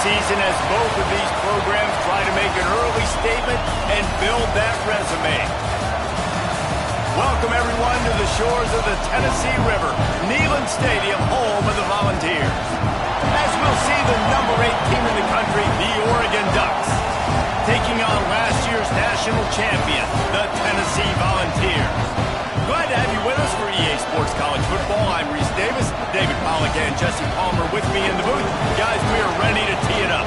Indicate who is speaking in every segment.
Speaker 1: season as both of these programs try to make an early statement and build that resume. Welcome, everyone, to the shores of the Tennessee River, Neyland Stadium, home of the Volunteers. As we'll see the number 8 team in the country, the Oregon Ducks, taking on last year's national champion, the Tennessee Volunteers. Glad to have you with us for EA Sports College Football. I'm Reese Davis, David Pollack and Jesse Palmer with me in the booth. Guys, we are ready to tee it up.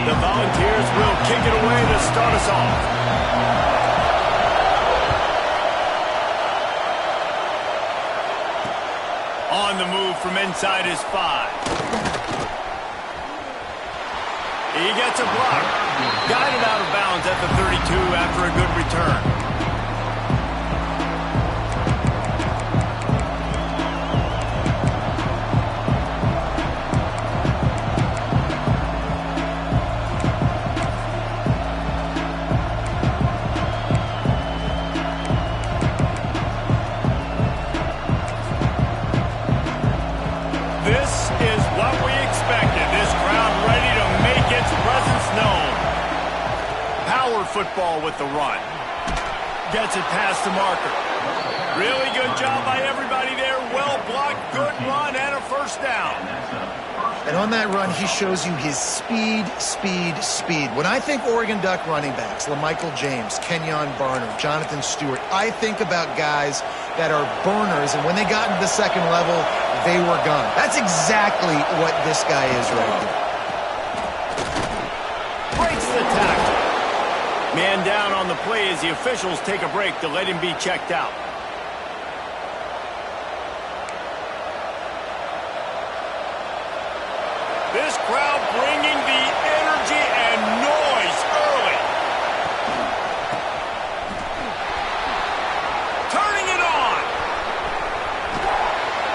Speaker 1: The Volunteers will kick it away to start us off. On the move from inside his 5. He gets a block. Guided out of bounds at the 32 after a good return. This is what we expected. This crowd ready to make its presence known. Power football with the run. Gets it past the marker. Really good job by everybody there. Well blocked, good run, and a first down.
Speaker 2: And on that run, he shows you his speed. When I think Oregon Duck running backs, LaMichael James, Kenyon Barner, Jonathan Stewart, I think about guys that are burners, and when they got into the second level, they were gone. That's exactly what this guy is right here.
Speaker 1: Breaks the tackle. Man down on the play as the officials take a break to let him be checked out. This crowd bringing the energy and noise early. Turning it on.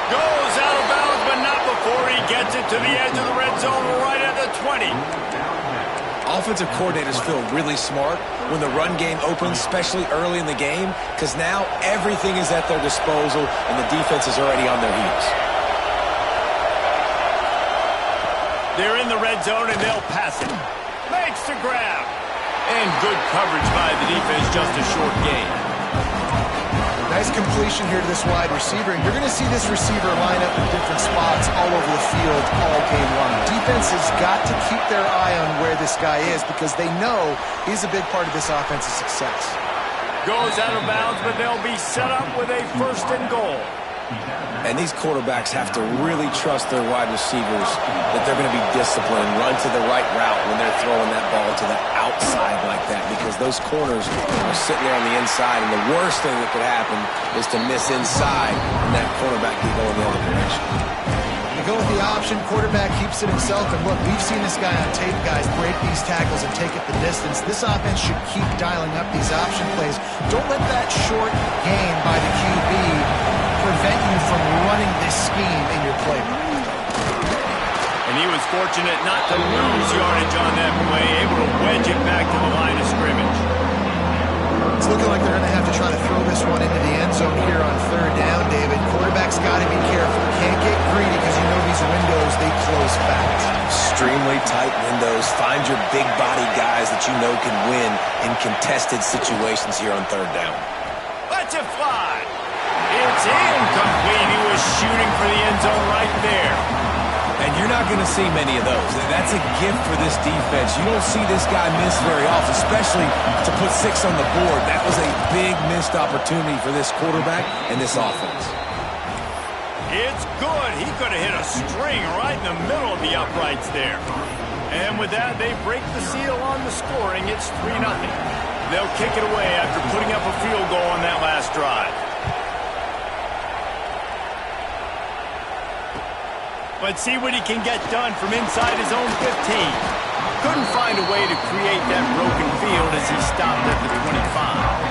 Speaker 1: Goes out of bounds, but not before he gets it to the edge of the red zone right at the 20.
Speaker 3: Offensive coordinators feel really smart when the run game opens, especially early in the game, because now everything is at their disposal and the defense is already on their heels.
Speaker 1: They're in the red zone, and they'll pass it. Makes the grab. And good coverage by the defense, just a short gain.
Speaker 2: Nice completion here to this wide receiver. And you're going to see this receiver line up in different spots all over the field all game long. Defense has got to keep their eye on where this guy is because they know he's a big part of this offense's success.
Speaker 1: Goes out of bounds, but they'll be set up with a first and goal.
Speaker 3: And these quarterbacks have to really trust their wide receivers that they're going to be disciplined, run to the right route when they're throwing that ball to the outside like that, because those corners are sitting there on the inside, and the worst thing that could happen is to miss inside and that cornerback can go in the other direction.
Speaker 2: You go with the option, quarterback keeps it himself, and look, we've seen this guy on tape, guys, break these tackles and take it the distance. This offense should keep dialing up these option plays. Don't let that short gain by the QB prevent you from running this scheme in your playbook.
Speaker 1: And he was fortunate not to lose yardage on that play, able to wedge it back to the line of scrimmage.
Speaker 2: It's looking like they're going to have to try to throw this one into the end zone here on third down, David. Quarterback's got to be careful. Can't get greedy because you know these windows, they close fast.
Speaker 3: Extremely tight windows. Find your big body guys that you know can win in contested situations here on third down.
Speaker 1: Let's it fly. It's incomplete. He was shooting for the end zone right there.
Speaker 3: And you're not going to see many of those. That's a gift for this defense. You don't see this guy miss very often, especially to put 6 on the board. That was a big missed opportunity for this quarterback and this offense.
Speaker 1: It's good. He could have hit a string right in the middle of the uprights there. And with that, they break the seal on the scoring. It's 3-0. They'll kick it away after putting up a field goal on that last drive. Let's see what he can get done from inside his own 15. Couldn't find a way to create that broken field as he stopped at the 25.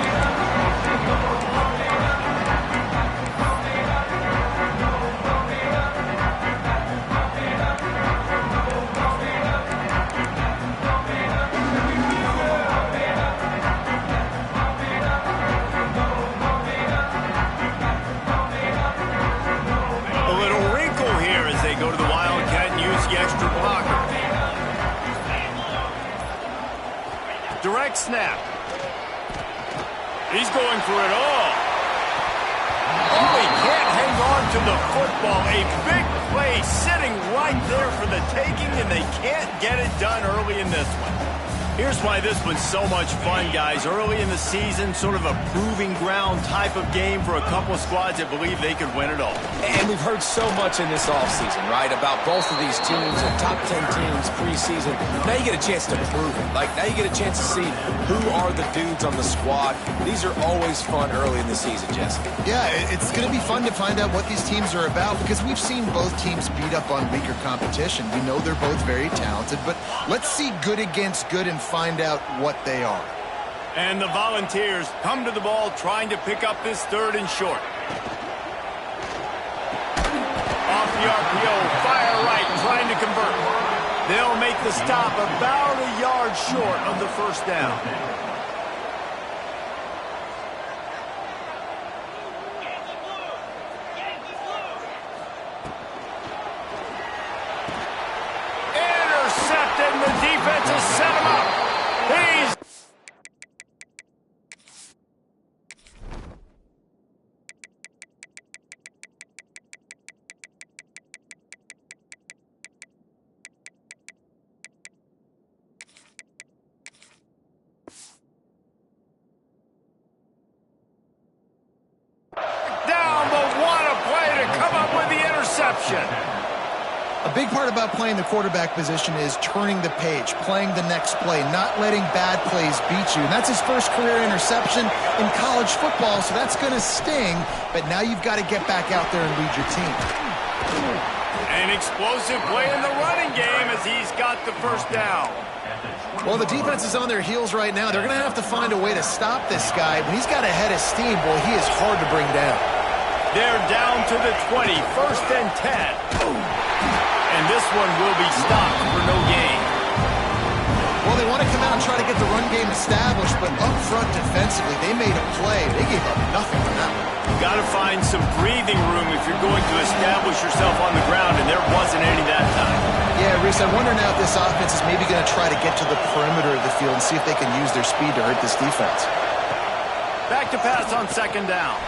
Speaker 1: snap. He's going for it all. Oh, he can't hang on to the football. A big play sitting right there for the taking, and they can't get it done early in this one. Here's why this one's so much fun, guys. Early in the season, sort of a proving ground type of game for a couple of squads that believe they could win it all.
Speaker 3: And we've heard so much in this offseason, right, about both of these teams and top 10 teams preseason. Now you get a chance to prove it. Like, now you get a chance to see who are the dudes on the squad. These are always fun early in the season, Jesse.
Speaker 2: Yeah, it's going to be fun to find out what these teams are about because we've seen both teams beat up on weaker competition. We know they're both very talented, but let's see good against good and find out what they are.
Speaker 1: And the Volunteers come to the ball trying to pick up this third and short. Off the RPO, fire right, trying to convert. They'll make the stop about a yard short of the first down. Intercepted, and the defense has set him up. He's down, but what a play to come up with the interception.
Speaker 2: A big part about playing the quarterback position is turning the page, playing the next play, not letting bad plays beat you. And that's his first career interception in college football, so that's going to sting. But now you've got to get back out there and lead your team.
Speaker 1: An explosive play in the running game as he's got the first down.
Speaker 2: Well, the defense is on their heels right now. They're going to have to find a way to stop this guy. When he's got a head of steam, boy, he is hard to bring down.
Speaker 1: They're down to the 20, first and 10. And this one will be stopped for no gain.
Speaker 2: Well, they want to come out and try to get the run game established, but up front defensively, they made a play. They gave up nothing on that one.
Speaker 1: Got to find some breathing room if you're going to establish yourself on the ground, and there wasn't any that time.
Speaker 2: Yeah, Reese, I wonder now if this offense is maybe going to try to get to the perimeter of the field and see if they can use their speed to hurt this defense.
Speaker 1: Back to pass on second down.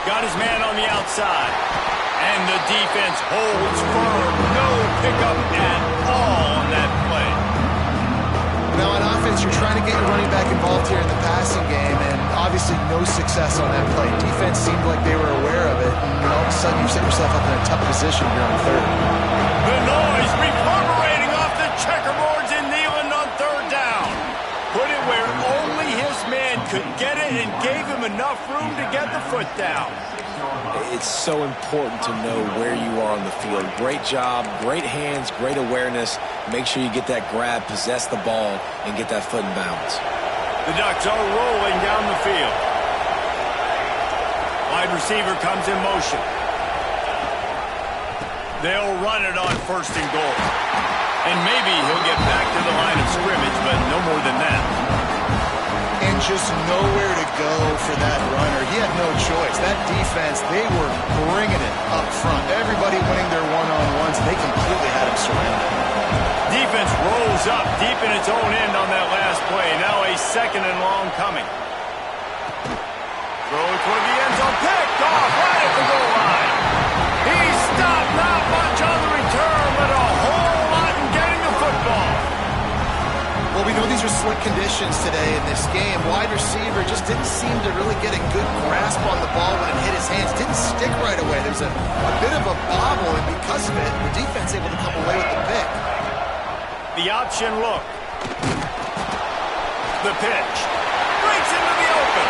Speaker 1: Got his man on the outside. And the defense holds firm. No pickup at all on that play.
Speaker 2: Now, on offense, you're trying to get your running back involved here in the passing game, and obviously no success on that play. Defense seemed like they were aware of it, and all of a sudden you set yourself up in a tough position here on third.
Speaker 1: The noise reverberating off the checkerboards in Neyland on third down. Put it where only his man could get it and gave him enough room to get the foot down.
Speaker 3: It's so important to know where you are on the field. Great job, great hands, great awareness. Make sure you get that grab, possess the ball, and get that foot in bounds.
Speaker 1: The Ducks are rolling down the field. Wide receiver comes in motion. They'll run it on first and goal. And maybe he'll get back to the line of scrimmage, but no more than that.
Speaker 2: And just nowhere to go for that runner. He had no choice. That defense, they were bringing it up front. Everybody winning their one-on-ones, and they completely had him surrounded.
Speaker 1: Defense rolls up deep in its own end on that last play. Now a second and long coming. Throw it toward the end zone. Picked off right at the goal line. He stopped not much on the return, but a whole lot in getting the football.
Speaker 2: Well, we know these are slick conditions today in this game. Wide receiver just didn't seem to really get a good grasp on the ball when it hit his hands. Didn't stick right away. There's a bit of a bobble, and because of it, the defense able to come away with the pick.
Speaker 1: The option look. The pitch. Breaks into the open.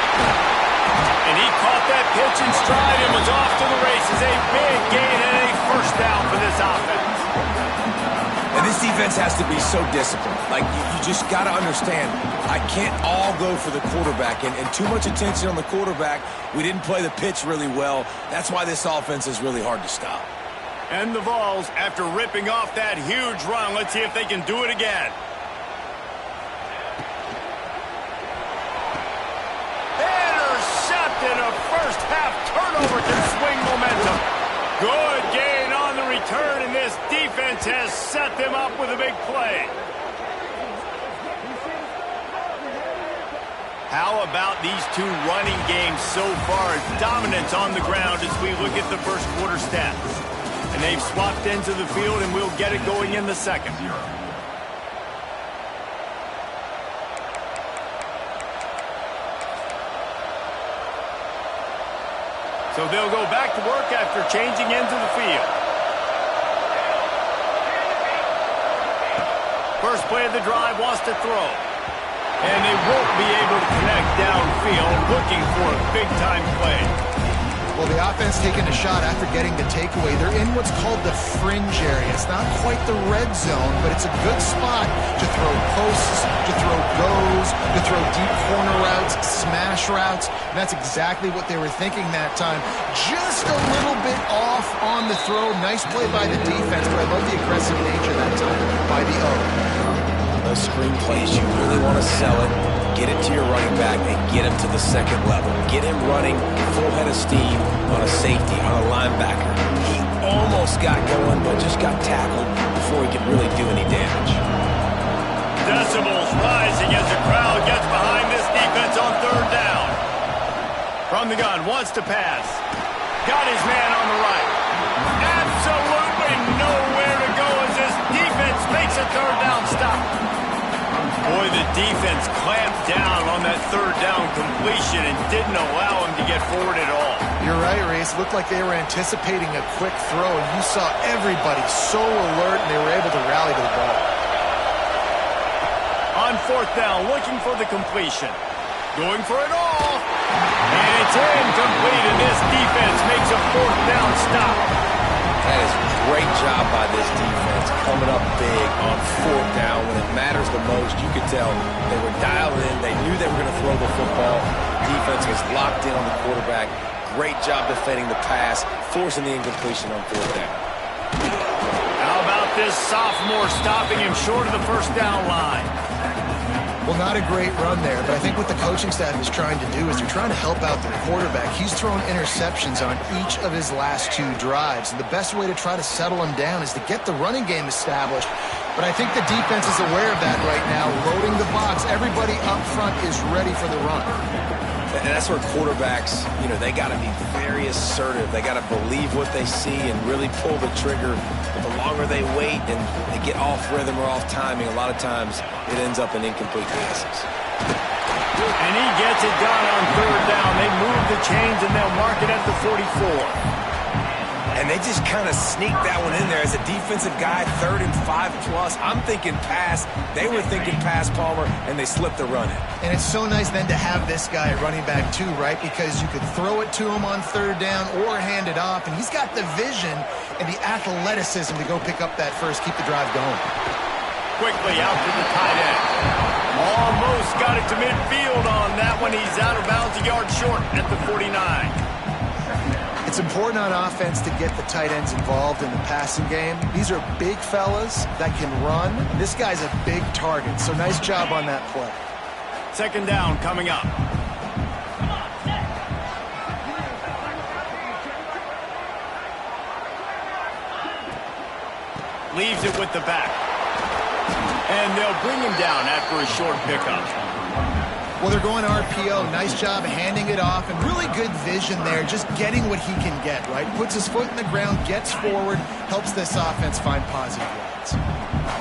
Speaker 1: And he caught that pitch in stride and was off to the races. A big gain and a first down for this offense.
Speaker 3: And this defense has to be so disciplined. Like, you just got to understand, I can't all go for the quarterback. And too much attention on the quarterback. We didn't play the pitch really well. That's why this offense is really hard to stop.
Speaker 1: And the Vols, after ripping off that huge run, let's see if they can do it again. Intercepted. A first half turnover can swing momentum. Good gain on the return, and this defense has set them up with a big play. How about these two running games so far? Dominance on the ground as we look at the first quarter stats. And they've swapped into the field, and we'll get it going in the second. So they'll go back to work after changing into the field. First play of the drive, wants to throw. And they won't be able to connect downfield, looking for a big-time play.
Speaker 2: Well, the offense taking a shot after getting the takeaway. They're in what's called the fringe area. It's not quite the red zone, but it's a good spot to throw posts, to throw goes, to throw deep corner routes, smash routes. And that's exactly what they were thinking that time. Just a little bit off on the throw. Nice play by the defense, but I love the aggressive nature that time by the O.
Speaker 3: Those screen plays, you really want to sell it, get it to your running back, and get him to the second level. Get him running full head of steam on a safety, on a linebacker. He almost got going, but just got tackled before he could really do any damage.
Speaker 1: Decibels rising as the crowd gets behind this defense on third down. From the gun, wants to pass. Got his man on the right. Absolutely nowhere to go as this defense makes a third down stop. Boy, the defense clamped down on that third down completion and didn't allow him to get forward at all.
Speaker 2: You're right, Reese. Looked like they were anticipating a quick throw, and you saw everybody so alert, and they were able to rally to the ball.
Speaker 1: On fourth down, looking for the completion. Going for it all. And it's incomplete, and this defense makes a fourth down stop.
Speaker 3: That is a great job by this defense, coming up big on fourth down when it matters the most. You could tell they were dialed in. They knew they were going to throw the football. Defense was locked in on the quarterback. Great job defending the pass, forcing the incompletion on fourth down.
Speaker 1: How about this sophomore stopping him short of the first down line?
Speaker 2: Well, not a great run there, but I think what the coaching staff is trying to do is they're trying to help out their quarterback. He's thrown interceptions on each of his last two drives, and the best way to try to settle him down is to get the running game established. But I think the defense is aware of that right now, loading the box. Everybody up front is ready for the run.
Speaker 3: And that's where quarterbacks, they got to be very assertive. They got to believe what they see and really pull the trigger. But the longer they wait and they get off rhythm or off timing, a lot of times it ends up in incomplete passes.
Speaker 1: And he gets it done on third down. They move the chains and they'll mark it at the 44.
Speaker 3: And they just kind of sneak that one in there as a defensive guy, 3rd and 5+. I'm thinking pass. They were thinking pass, Palmer, and they slipped the run in.
Speaker 2: And it's so nice then to have this guy running back too, right? Because you could throw it to him on third down or hand it off, and he's got the vision and the athleticism to go pick up that first, keep the drive going.
Speaker 1: Quickly out to the tight end. Almost got it to midfield on that one. He's out of bounds, a yard short at the 49.
Speaker 2: It's important on offense to get the tight ends involved in the passing game. These are big fellas that can run. This guy's a big target, so nice job on that play.
Speaker 1: Second down coming up. Leaves it with the back. And they'll bring him down after a short pickup.
Speaker 2: Well, they're going RPO. Nice job handing it off, and really good vision there, just getting what he can get, right? Puts his foot in the ground, gets forward, helps this offense find positive yards.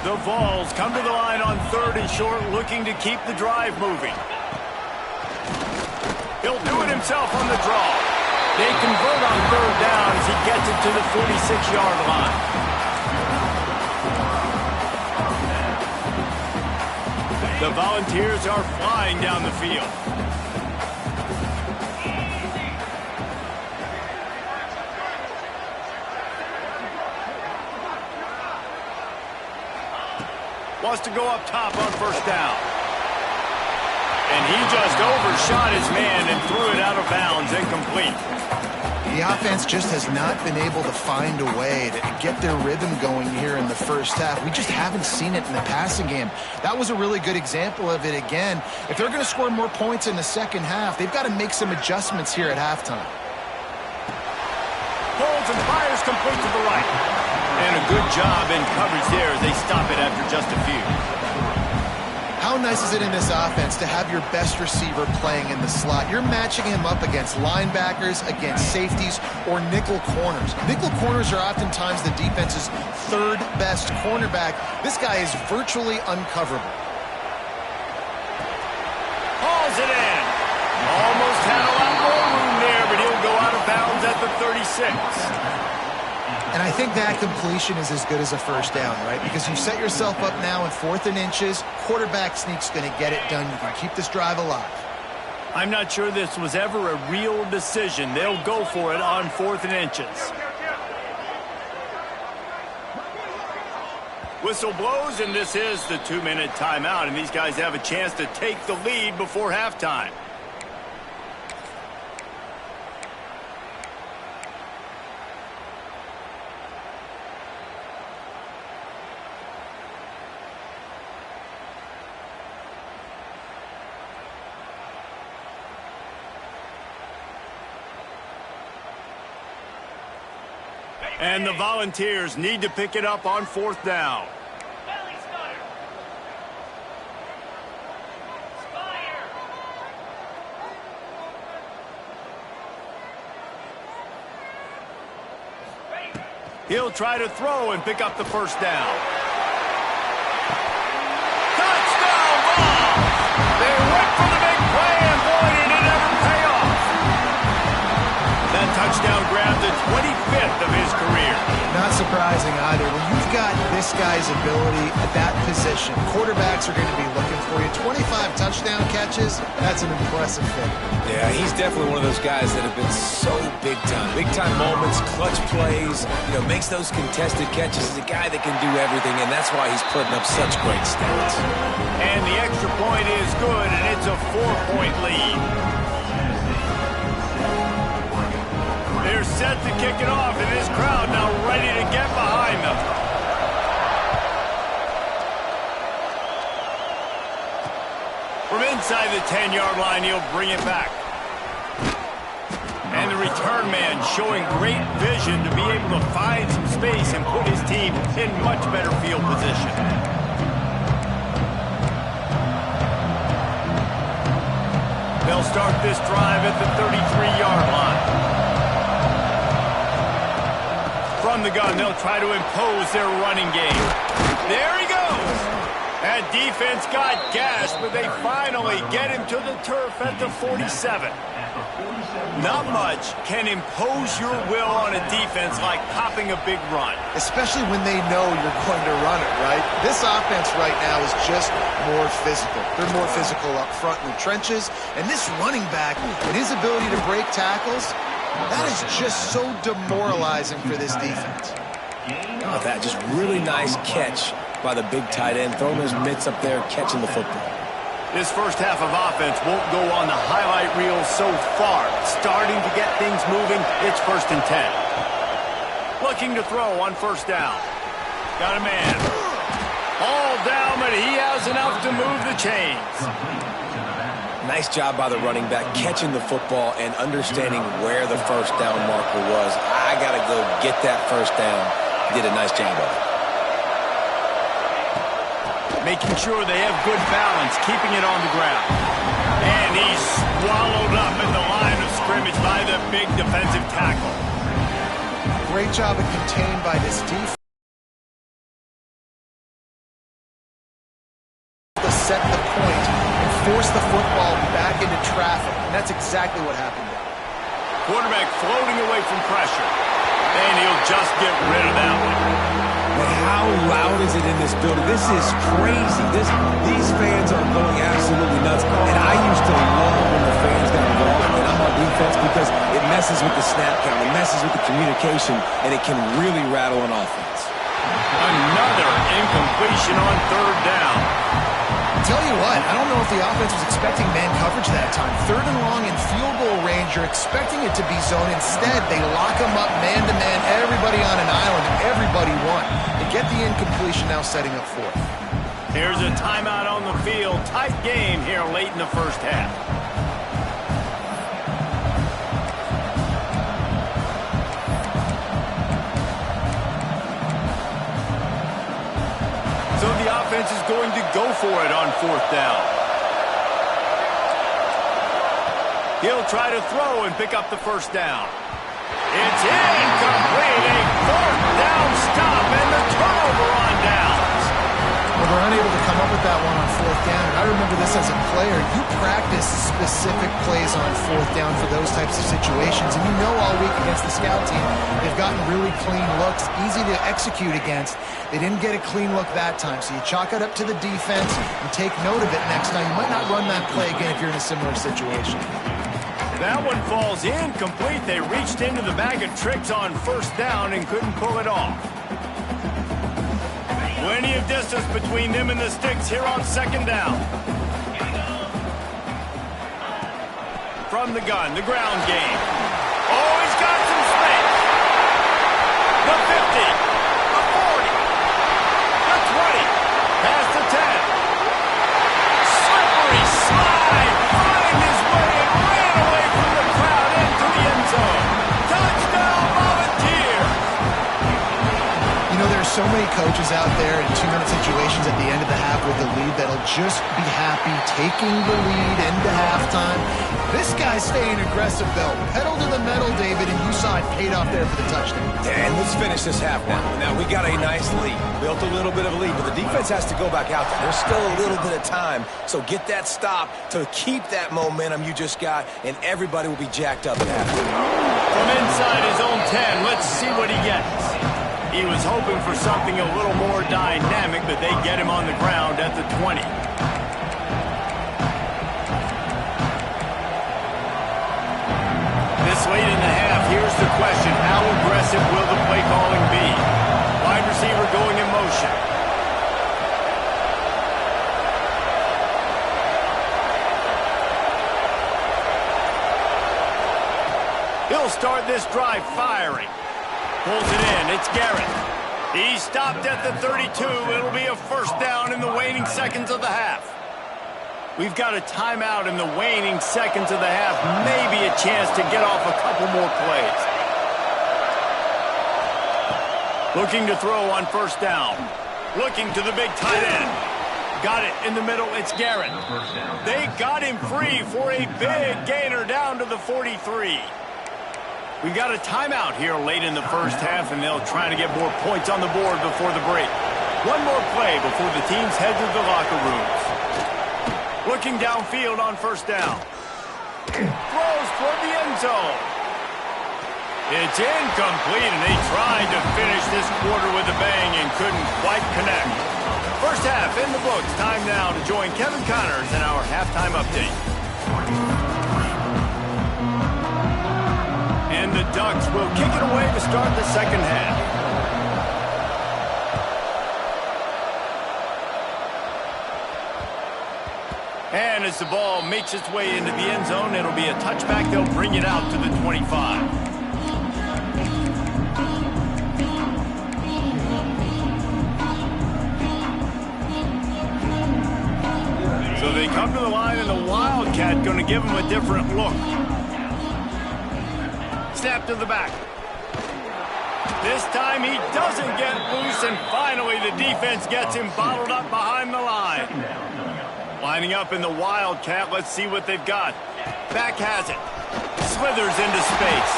Speaker 1: The Vols come to the line on 3rd and short, looking to keep the drive moving. He'll do it himself on the draw. They convert on third down as he gets it to the 46-yard line. The Volunteers are flying down the field. Wants to go up top on first down. And he just overshot his man and threw it out of bounds, incomplete.
Speaker 2: The offense just has not been able to find a way to get their rhythm going here in the first half. We just haven't seen it in the passing game. That was a really good example of it again. If they're going to score more points in the second half, they've got to make some adjustments here at halftime.
Speaker 1: Holds and fires complete to the right. And a good job in coverage there as they stop it after just a few.
Speaker 2: How How nice is it in this offense to have your best receiver playing in the slot? You're matching him up against linebackers, against safeties, or nickel corners. Nickel corners are oftentimes the defense's third best cornerback. This guy is virtually uncoverable.
Speaker 1: Hauls it in. Almost had a lot more room there, but he'll go out of bounds at the 36.
Speaker 2: And I think that completion is as good as a first down, right? Because you set yourself up now in 4th and inches. Quarterback sneak's going to get it done. You can keep this drive alive.
Speaker 1: I'm not sure this was ever a real decision. They'll go for it on 4th and inches. Whistle blows, and this is the 2-minute timeout, and these guys have a chance to take the lead before halftime. And the Volunteers need to pick it up on 4th down. He'll try to throw and pick up the first down. Touchdown, Vols! They went for the big play, and boy, did it ever pay off. That touchdown grabbed the 25th of his career.
Speaker 2: Not surprising either. When you've got this guy's ability at that position, quarterbacks are going to be looking for you. 25 touchdown catches, that's an impressive figure.
Speaker 3: Yeah, he's definitely one of those guys that have been so big time. Big time moments, clutch plays, makes those contested catches. He's a guy that can do everything, and that's why he's putting up such great stats.
Speaker 1: And the extra point is good, and it's a 4-point lead. They're set to kick it off, and this crowd now ready to get behind them. From inside the 10-yard line, he'll bring it back. And the return man showing great vision to be able to find some space and put his team in much better field position. They'll start this drive at the 33-yard line. From the gun, they'll try to impose their running game. There he goes. That defense got gashed, but they finally get him to the turf at the 47. Not much can impose your will on a defense like popping a big run.
Speaker 2: Especially when they know you're going to run it, right? This offense right now is just more physical. They're more physical up front in the trenches. And this running back, and his ability to break tackles, that is just so demoralizing for this defense.
Speaker 3: How about that? Just really nice catch by the big tight end, throwing those mitts up there, catching the football.
Speaker 1: This first half of offense won't go on the highlight reel so far. Starting to get things moving, it's 1st and 10. Looking to throw on 1st down. Got a man. All down, but he has enough to move the chains.
Speaker 3: Nice job by the running back, catching the football and understanding where the first down marker was. I got to go get that first down. Did a nice job of it.
Speaker 1: Making sure they have good balance, keeping it on the ground. And he's swallowed up in the line of scrimmage by the big defensive tackle.
Speaker 2: Great job of contained by this defense. To set the point and force the football back into traffic. And that's exactly what happened there.
Speaker 1: Quarterback floating away from pressure. And he'll just get rid of that one.
Speaker 3: But how loud is it in this building? This is crazy. These fans are going absolutely nuts. And I used to love when the fans got involved and I'm on defense because it messes with the snap count, it messes with the communication, and it can really rattle an offense.
Speaker 1: Another incompletion on 3rd down.
Speaker 2: Tell you what, I don't know if the offense was expecting man coverage that time. 3rd and long in field goal range, you're expecting it to be zone. Instead, they lock them up man-to-man, everybody on an island, and everybody won. They get the incompletion now setting up 4th.
Speaker 1: Here's a timeout on the field. Tight game here late in the first half. So the offense defense is going to go for it on 4th down. He'll try to throw and pick up the 1st down. It's incomplete. A 4th down stop and the turnover on downs.
Speaker 2: Well, they're unable to come up with that one on 4th down. And I remember this as a player. You practice specific plays on 4th down for those types of situations. And you know all week against the scout team, they've gotten really clean looks, easy to execute against. They didn't get a clean look that time. So you chalk it up to the defense and take note of it next time. You might not run that play again if you're in a similar situation.
Speaker 1: That one falls incomplete. They reached into the bag of tricks on 1st down and couldn't pull it off. Plenty of distance between them and the sticks here on 2nd down. From the gun, the ground game. Oh, he's got some space. The 50, the 40, the 20, past the 10. Slippery slide, find his way and ran away from the crowd into the end zone. Touchdown, Volunteer!
Speaker 2: You know, there are so many coaches out there in 2-minute situations at the end of the half with the lead that'll just be happy taking the lead into halftime. This guy's staying aggressive, though. Pedal to the metal, David, and you saw it paid off there for the touchdown.
Speaker 3: And let's finish this half now. Now, we got a nice lead. Built a little bit of a lead, but the defense has to go back out there. There's still a little bit of time, so get that stop to keep that momentum you just got, and everybody will be jacked up at halftime.
Speaker 1: From inside his own 10, let's see what he gets. He was hoping for something a little more dynamic, but they get him on the ground at the 20. This late in the half, here's the question. How aggressive will the play calling be? Wide receiver going in motion. He'll start this drive firing. Pulls it in. It's Garrett. He stopped at the 32. It'll be a 1st down in the waning seconds of the half. We've got a timeout in the waning seconds of the half. Maybe a chance to get off a couple more plays. Looking to throw on 1st down. Looking to the big tight end. Got it in the middle. It's Garrett. They got him free for a big gainer down to the 43. We got a timeout here late in the 1st half, and they'll try to get more points on the board before the break. One more play before the teams head to the locker rooms. Looking downfield on 1st down. Throws toward the end zone. It's incomplete, and they tried to finish this quarter with a bang and couldn't quite connect. 1st half in the books. Time now to join Kevin Connors in our halftime update. And the Ducks will kick it away to start the 2nd half. And as the ball makes its way into the end zone, it'll be a touchback. They'll bring it out to the 25. So they come to the line, and the Wildcat going to give them a different look. Snap to the back. This time he doesn't get loose, and finally the defense gets him bottled up behind the line. Lining up in the Wildcat, let's see what they've got. Back has it. Slithers into space.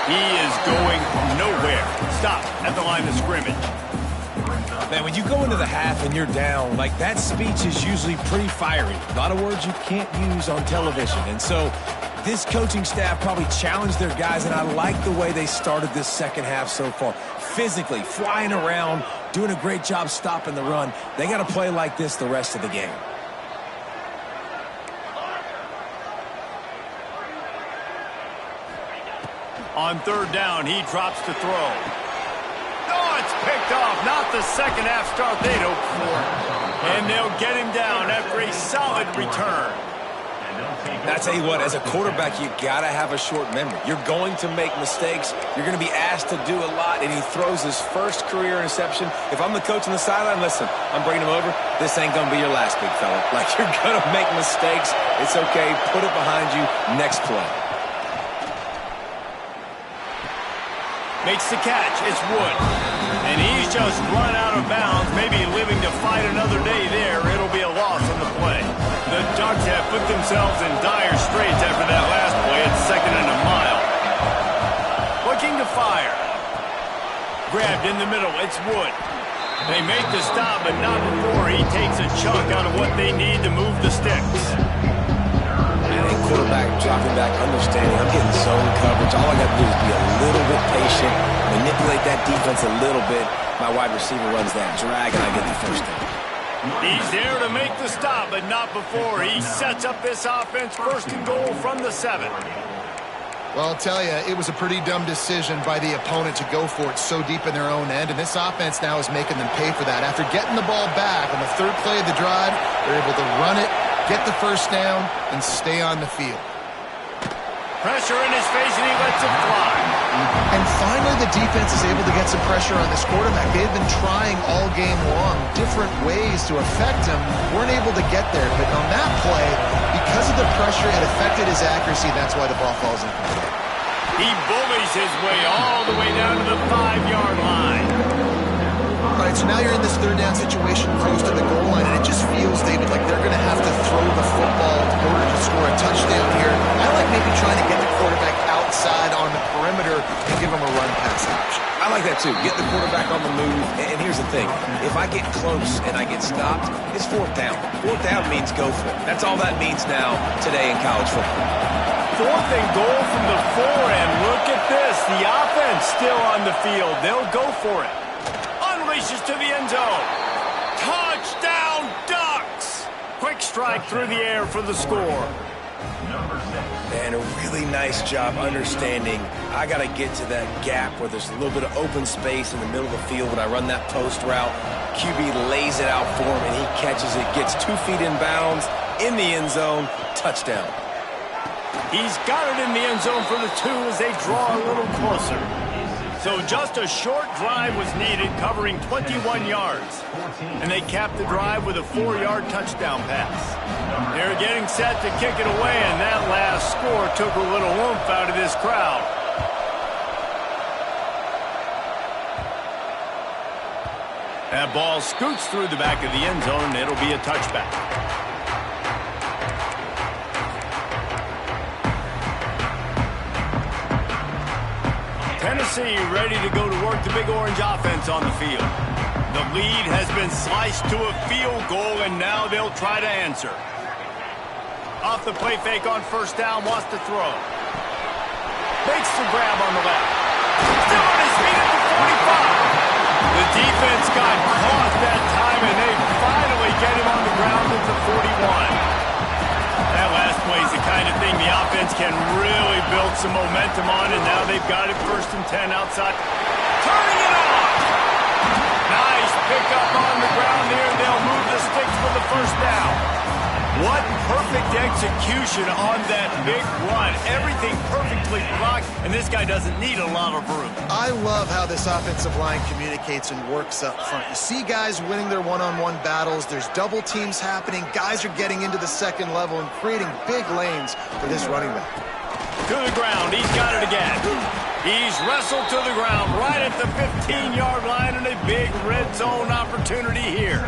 Speaker 1: He is going nowhere. Stop at the line of scrimmage.
Speaker 3: Man, when you go into the half and you're down, like, that speech is usually pretty fiery. A lot of words you can't use on television. And so this coaching staff probably challenged their guys, and I like the way they started this 2nd half so far. Physically, flying around, doing a great job stopping the run. They got to play like this the rest of the game.
Speaker 1: On 3rd down, he drops to throw. Oh, it's picked off. Not the 2nd half start they'd hoped for. And they'll get him down after a solid return.
Speaker 3: I tell you what, as a quarterback, you got to have a short memory. You're going to make mistakes. You're going to be asked to do a lot, and he throws his first career interception. If I'm the coach on the sideline, listen, I'm bringing him over. This ain't going to be your last, big fella. Like, you're going to make mistakes. It's okay. Put it behind you. Next play.
Speaker 1: Makes the catch. It's Wood. And he's just run out of bounds, maybe living to fight another day there. It'll be a loss on the play. The Ducks have put themselves in dire straits after that last play. It's 2nd and a mile. Looking to fire. Grabbed in the middle. It's Wood. They make the stop, but not before he takes a chunk out of what they need to move the sticks.
Speaker 3: And quarterback dropping back, understanding I'm getting zone coverage. All I got to do is be a little bit patient, manipulate that defense a little bit. My wide receiver runs that drag, and I get the first down.
Speaker 1: He's there to make the stop, but not before he sets up this offense. 1st and goal from the 7.
Speaker 2: Well, I'll tell you, it was a pretty dumb decision by the opponent to go for it so deep in their own end, and this offense now is making them pay for that. After getting the ball back on the 3rd play of the drive, they're able to run it, get the first down, and stay on the field.
Speaker 1: Pressure in his face, and he lets it fly.
Speaker 2: And finally, the defense is able to get some pressure on this quarterback. They've been trying all game long different ways to affect him. Weren't able to get there. But on that play, because of the pressure, it affected his accuracy. That's why the ball falls incomplete.
Speaker 1: He bullies his way all the way down to the 5-yard line.
Speaker 2: All right, so now you're in this 3rd down situation close to the goal line, and it just feels, David, like they're going to have to throw the football in order to score a touchdown here. I like maybe trying to get the quarterback outside on the perimeter and give him a run-pass option.
Speaker 3: I like that, too. Get the quarterback on the move. And here's the thing. If I get close and I get stopped, it's 4th down. 4th down means go for it. That's all that means now today in college football.
Speaker 1: 4th and goal from the 4, and look at this. The offense still on the field. They'll go for it. Unleashes to the end zone. Touchdown, Ducks! Quick strike through the air for the score.
Speaker 3: And a really nice job understanding I got to get to that gap where there's a little bit of open space in the middle of the field when I run that post route. QB lays it out for him, and he catches it, gets 2 feet in bounds, in the end zone, touchdown.
Speaker 1: He's got it in the end zone for the 2 as they draw a little closer. So just a short drive was needed, covering 21 yards. And they capped the drive with a 4-yard touchdown pass. They're getting set to kick it away, and that last score took a little oomph out of this crowd. That ball scoots through the back of the end zone, and it'll be a touchback. Tennessee ready to go to work the Big Orange offense on the field. The lead has been sliced to a field goal, and now they'll try to answer. Off the play fake on 1st down, wants to throw. Makes the grab on the left. Still on his feet at the 45. The defense got caught that time, and they finally get him on the ground at the 41. That last play is the kind of thing the offense can really build some momentum on, and now they've got it 1st and 10 outside. Turning it on! Nice pickup on the ground here. They'll move the sticks for the 1st down. What perfect execution on that big run. Everything perfectly blocked, and this guy doesn't need a lot of room.
Speaker 2: I love how this offensive line communicates and works up front. You see guys winning their one-on-one battles. There's double teams happening. Guys are getting into the 2nd level and creating big lanes for this running back.
Speaker 1: To the ground. He's got it again. He's wrestled to the ground right at the 15-yard line, and a big red zone opportunity here.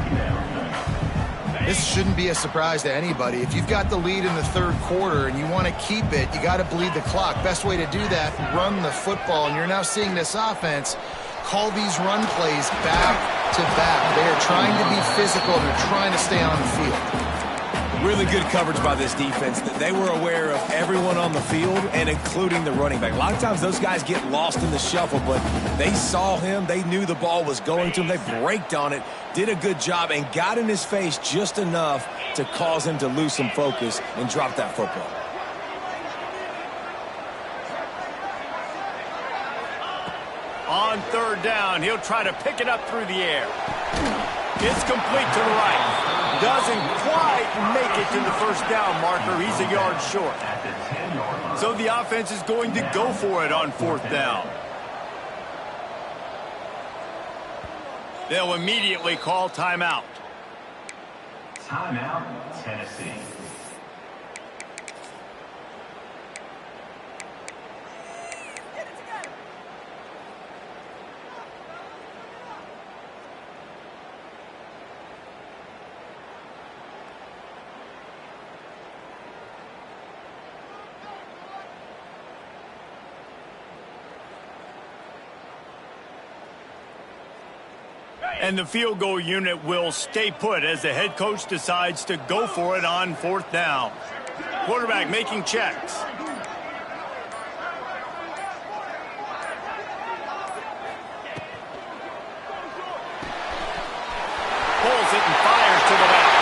Speaker 2: This shouldn't be a surprise to anybody. If you've got the lead in the 3rd quarter and you want to keep it, you got to bleed the clock. Best way to do that, run the football. And you're now seeing this offense call these run plays back to back. They are trying to be physical. They're trying to stay on the field.
Speaker 3: Really good coverage by this defense. They were aware of everyone on the field, and including the running back. A lot of times those guys get lost in the shuffle, but they saw him. They knew the ball was going to him. They braked on it, did a good job, and got in his face just enough to cause him to lose some focus and drop that football.
Speaker 1: On 3rd down, he'll try to pick it up through the air. It's complete to the right. Doesn't quite make it to the 1st down marker. He's a yard short. So the offense is going to go for it on 4th down. They'll immediately call timeout.
Speaker 4: Timeout, Tennessee.
Speaker 1: And the field goal unit will stay put as the head coach decides to go for it on 4th down. Quarterback making checks. Pulls it and fires to the left.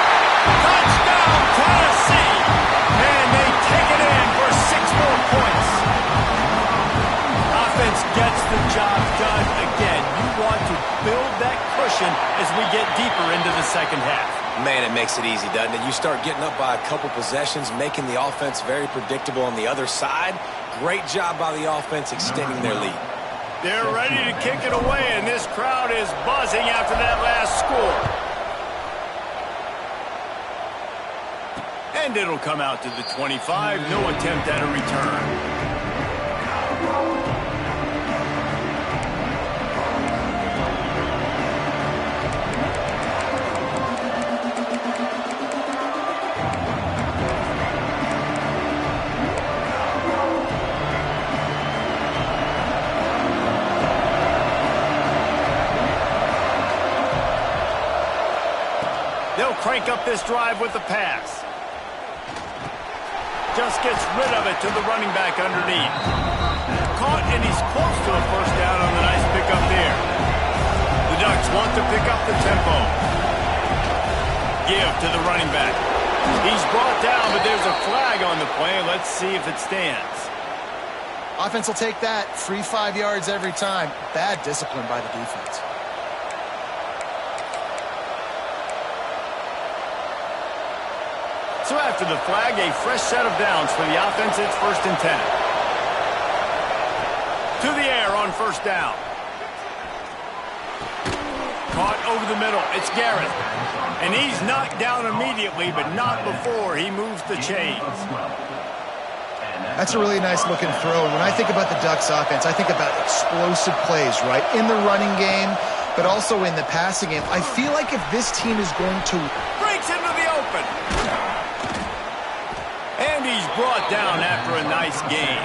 Speaker 1: Touchdown, Tennessee! And they take it in for 6 more points. Offense gets the job done again. You want to build that cushion as we get deeper into the second half.
Speaker 3: Man, it makes it easy, doesn't it? You start getting up by a couple possessions, making the offense very predictable on the other side. Great job by the offense extending their lead.
Speaker 1: They're ready to kick it away, and this crowd is buzzing after that last score. And it'll come out to the 25. No attempt at a return. They'll crank up this drive with the pass. Just gets rid of it to the running back underneath. Caught, and he's close to a first down on the nice pickup there. The Ducks want to pick up the tempo. Give to the running back. He's brought down, but there's a flag on the play. Let's see if it stands.
Speaker 2: Offense will take that. Free 5 yards every time. Bad discipline by the defense.
Speaker 1: So after the flag, a fresh set of downs for the offense. It's 1st and 10. To the air on 1st down. Caught over the middle. It's Garrett. And he's knocked down immediately, but not before he moves the chains.
Speaker 2: That's a really nice looking throw. And when I think about the Ducks offense, I think about explosive plays, right? In the running game, but also in the passing game. I feel like if this team is going to...
Speaker 1: Breaks into the open. And he's brought down after a nice gain.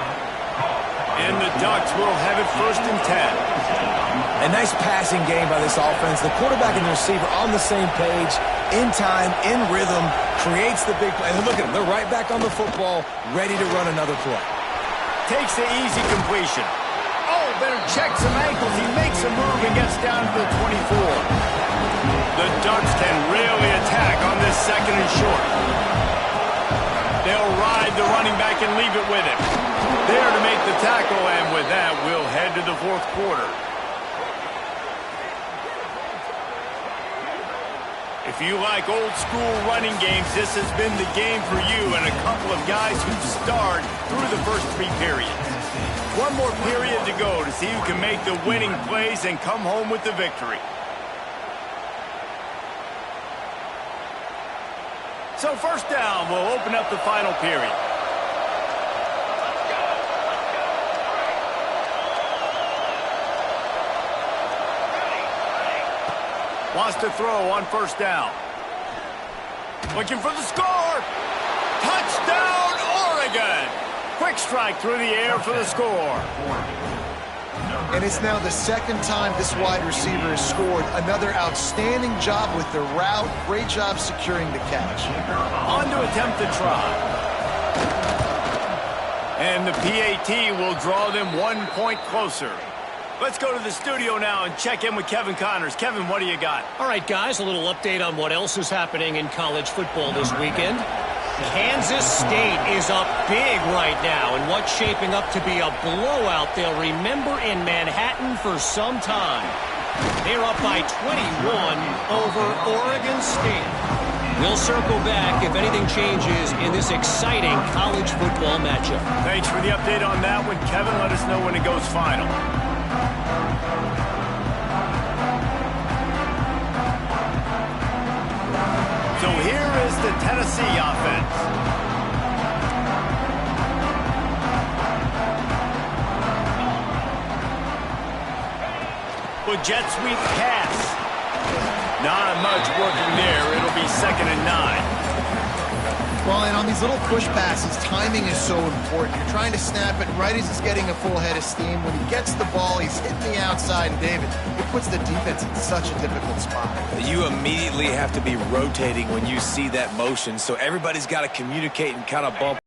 Speaker 1: And the Ducks will have it 1st and 10.
Speaker 3: A nice passing game by this offense. The quarterback and the receiver on the same page, in time, in rhythm, creates the big play. And look at them. They're right back on the football, ready to run another play.
Speaker 1: Takes the easy completion. Oh, better check some ankles. He makes a move and gets down to the 24. The Ducks can really attack on this 2nd and short. They'll ride the running back and leave it with him. There to make the tackle, and with that, we'll head to the 4th quarter. If you like old-school running games, this has been the game for you and a couple of guys who've starred through the first 3 periods. One more period to go to see who can make the winning plays and come home with the victory. So 1st down will open up the final period. Wants to throw on 1st down. Looking for the score. Touchdown, Oregon. Quick strike through the air for the score.
Speaker 2: And it's now the 2nd time this wide receiver has scored. Another outstanding job with the route. Great job securing the catch.
Speaker 1: On to attempt the try. And the PAT will draw them 1 point closer. Let's go to the studio now and check in with Kevin Connors. Kevin, what do you got?
Speaker 4: All right, guys, a little update on what else is happening in college football this weekend. Kansas State is up big right now in what's shaping up to be a blowout they'll remember in Manhattan for some time. They're up by 21 over Oregon State. We'll circle back if anything changes in this exciting college football matchup.
Speaker 1: Thanks for the update on that one, Kevin. Let us know when it goes final. So here is the Tennessee offense. With jet sweep pass. Not much working there. It'll be 2nd and 9.
Speaker 2: Well, and on these little push passes, timing is so important. You're trying to snap it right as he's getting a full head of steam. When he gets the ball, he's hitting the outside, and David, it puts the defense in such a difficult spot.
Speaker 3: You immediately have to be rotating when you see that motion, so everybody's got to communicate and kind of bump.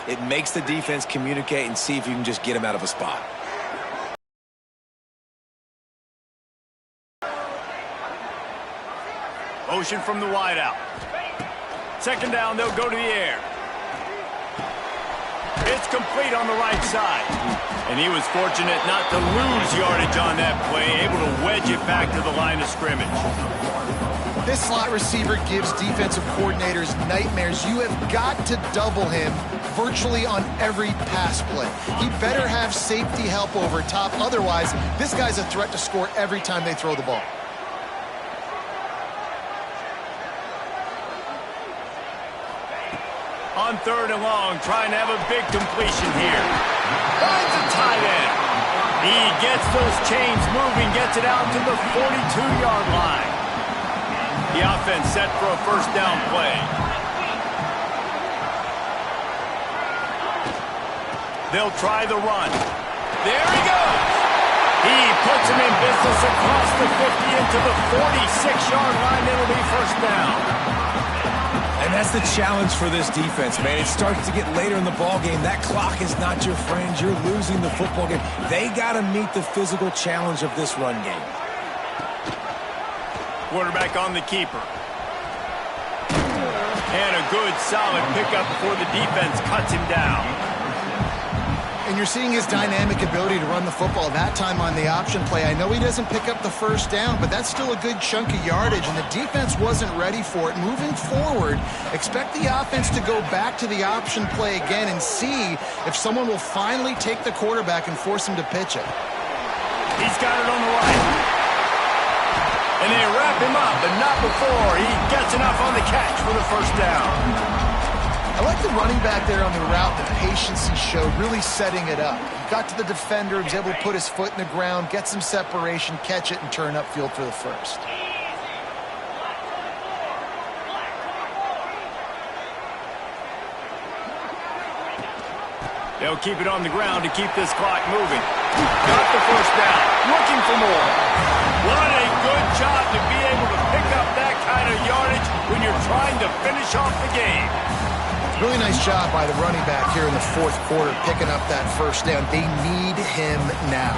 Speaker 3: It makes the defense communicate and see if you can just get him out of a spot.
Speaker 1: Motion from the wideout. Second down, they'll go to the air. It's complete on the right side. And he was fortunate not to lose yardage on that play, able to wedge it back to the line of scrimmage.
Speaker 2: This slot receiver gives defensive coordinators nightmares. You have got to double him virtually on every pass play. He better have safety help over top. Otherwise, this guy's a threat to score every time they throw the ball.
Speaker 1: On third and long, trying to have a big completion here. Finds a tight end. He gets those chains moving, gets it out to the 42-yard line. The offense set for a first down play. They'll try the run. There he goes. He puts him in business across the 50 into the 46-yard line. It'll be first down.
Speaker 3: And that's the challenge for this defense, man. It starts to get later in the ball game. That clock is not your friend. You're losing the football game. They got to meet the physical challenge of this run game.
Speaker 1: Quarterback on the keeper. And a good, solid pickup before the defense cuts him down.
Speaker 2: And you're seeing his dynamic ability to run the football, that time on the option play. I know he doesn't pick up the first down, but that's still a good chunk of yardage, and the defense wasn't ready for it. Moving forward, expect the offense to go back to the option play again and see if someone will finally take the quarterback and force him to pitch it.
Speaker 1: He's got it on the right. And they wrap him up, but not before he gets enough on the catch for the first down.
Speaker 2: I like the running back there on the route, the patience he showed, really setting it up. He got to the defender, was able to put his foot in the ground, get some separation, catch it, and turn upfield for the first.
Speaker 1: They'll keep it on the ground to keep this clock moving. Got the first down, looking for more. What a good job to be able to pick up that kind of yardage when you're trying to finish off the game.
Speaker 2: Really nice job by the running back here in the fourth quarter, picking up that first down. They need him now.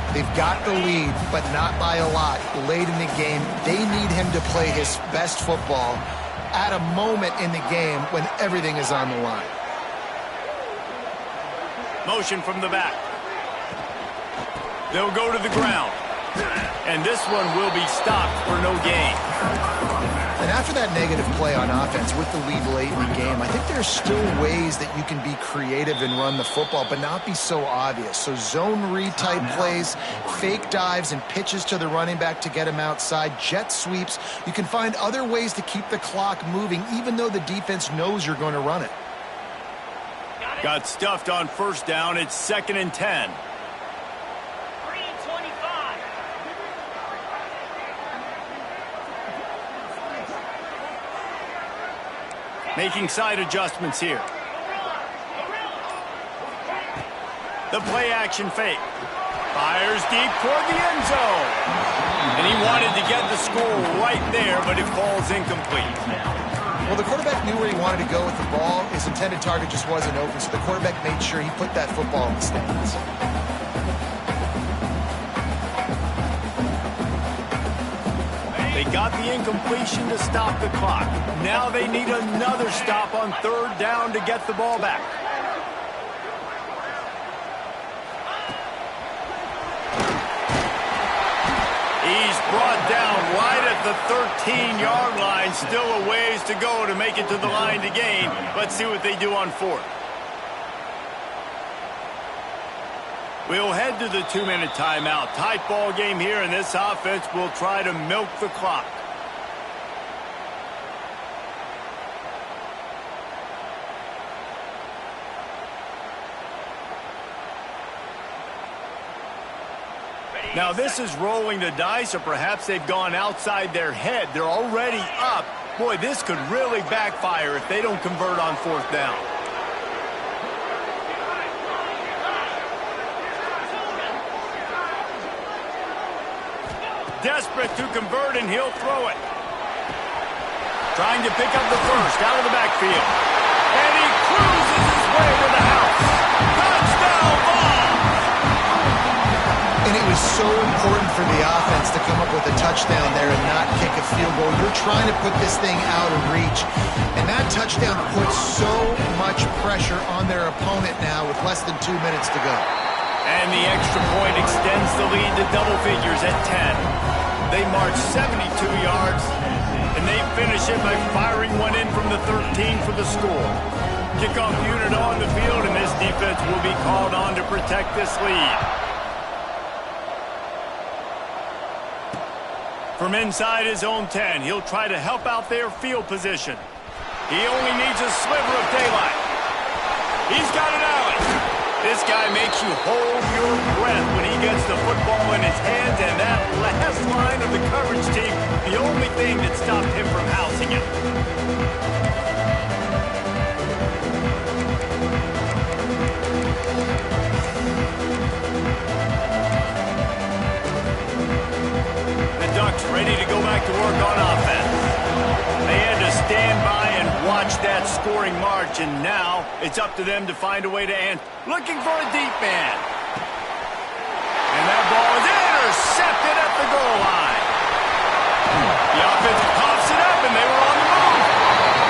Speaker 2: They've got the lead, but not by a lot. Late in the game, they need him to play his best football at a moment in the game when everything is on the line.
Speaker 1: Motion from the back. They'll go to the ground. And this one will be stopped for no gain.
Speaker 2: And after that negative play on offense with the lead late in the game, I think there's still ways that you can be creative and run the football, but not be so obvious. So zone read type plays, fake dives, and pitches to the running back to get him outside, jet sweeps. You can find other ways to keep the clock moving, even though the defense knows you're going to run it.
Speaker 1: Got stuffed on first down. It's 2nd and 10. Making side adjustments here. The play action fake. Fires deep toward the end zone. And he wanted to get the score right there, but it falls incomplete.
Speaker 2: Well, the quarterback knew where he wanted to go with the ball. His intended target just wasn't open, so the quarterback made sure he put that football in the stands.
Speaker 1: They got the incompletion to stop the clock. Now they need another stop on third down to get the ball back. He's brought down right at the 13-yard line. Still a ways to go to make it to the line to gain. Let's see what they do on fourth. We'll head to the 2-minute timeout. Tight ball game here, and this offense will try to milk the clock. Now this is rolling the dice, or perhaps they've gone outside their head. They're already up Boy, this could really backfire if they don't convert on fourth down. Desperate to convert, and he'll throw it. Trying to pick up the first out of the backfield. And he cruises his way to the house. Touchdown, Vols!
Speaker 2: And it was so important for the offense to come up with a touchdown there and not kick a field goal. You're trying to put this thing out of reach. And that touchdown puts so much pressure on their opponent now with less than 2 minutes to go.
Speaker 1: And the extra point extends the lead to double figures at 10. They march 72 yards, and they finish it by firing one in from the 13 for the score. Kickoff unit on the field, and this defense will be called on to protect this lead. From inside his own 10, he'll try to help out their field position. He only needs a sliver of daylight. He's got an alley. This guy makes you hold your breath when he gets the football in his hands, and that last line of the coverage team, the only thing that stopped him from housing him. The Ducks ready to go back to work on offense. They had to stand by and watch that scoring march, and now it's up to them to find a way to end. Looking for a deep man. And that ball is intercepted at the goal line. The offense pops it up, and they were on the move.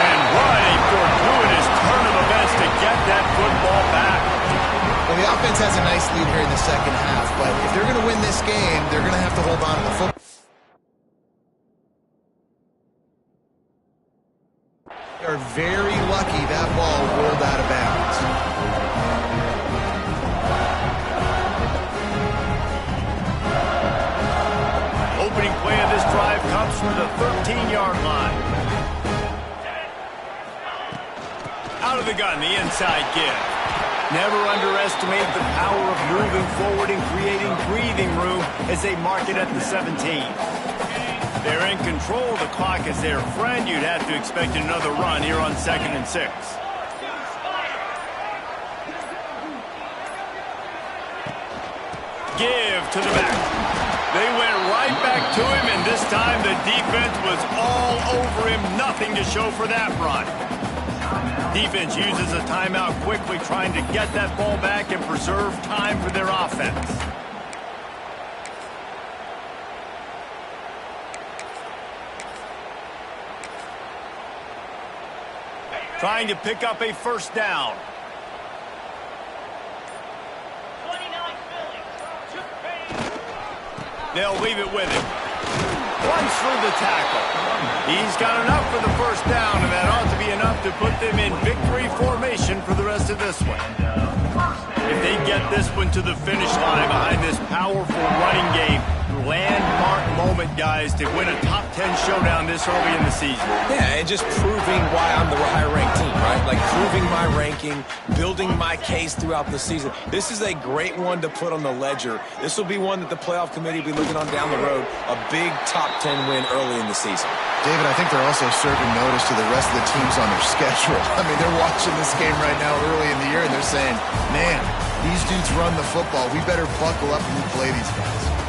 Speaker 1: And what a fortuitous turn of events to get that football back.
Speaker 2: Well, the offense has a nice lead here in the second half, but if they're going to win this game, they're going to have to hold on to the football. They are very lucky that ball rolled out of bounds.
Speaker 1: Opening play of this drive comes from the 13-yard line. Out of the gun, the inside give. Never underestimate the power of moving forward and creating breathing room as they mark it at the 17. They're in control. The clock is their friend. You'd have to expect another run here on 2nd and 6. Give to the back. They went right back to him, and this time the defense was all over him. Nothing to show for that run. Defense uses a timeout quickly, trying to get that ball back and preserve time for their offense. Trying to pick up a first down. They'll leave it with him. Runs through the tackle. He's got enough for the first down, and that ought to be enough to put them in victory formation for the rest of this one. If they get this one to the finish line behind this powerful running game, landmark moment, guys, to win a top 10 showdown this early in the season.
Speaker 3: Yeah, and just proving why I'm the higher-ranked team, right? Like proving my ranking, building my case throughout the season. This is a great one to put on the ledger. This will be one that the playoff committee will be looking on down the road. A big top 10 win early in the season.
Speaker 2: David, I think they're also serving notice to the rest of the teams on their schedule. I mean, they're watching this game right now early in the year, and they're saying, man, these dudes run the football. We better buckle up and play these guys.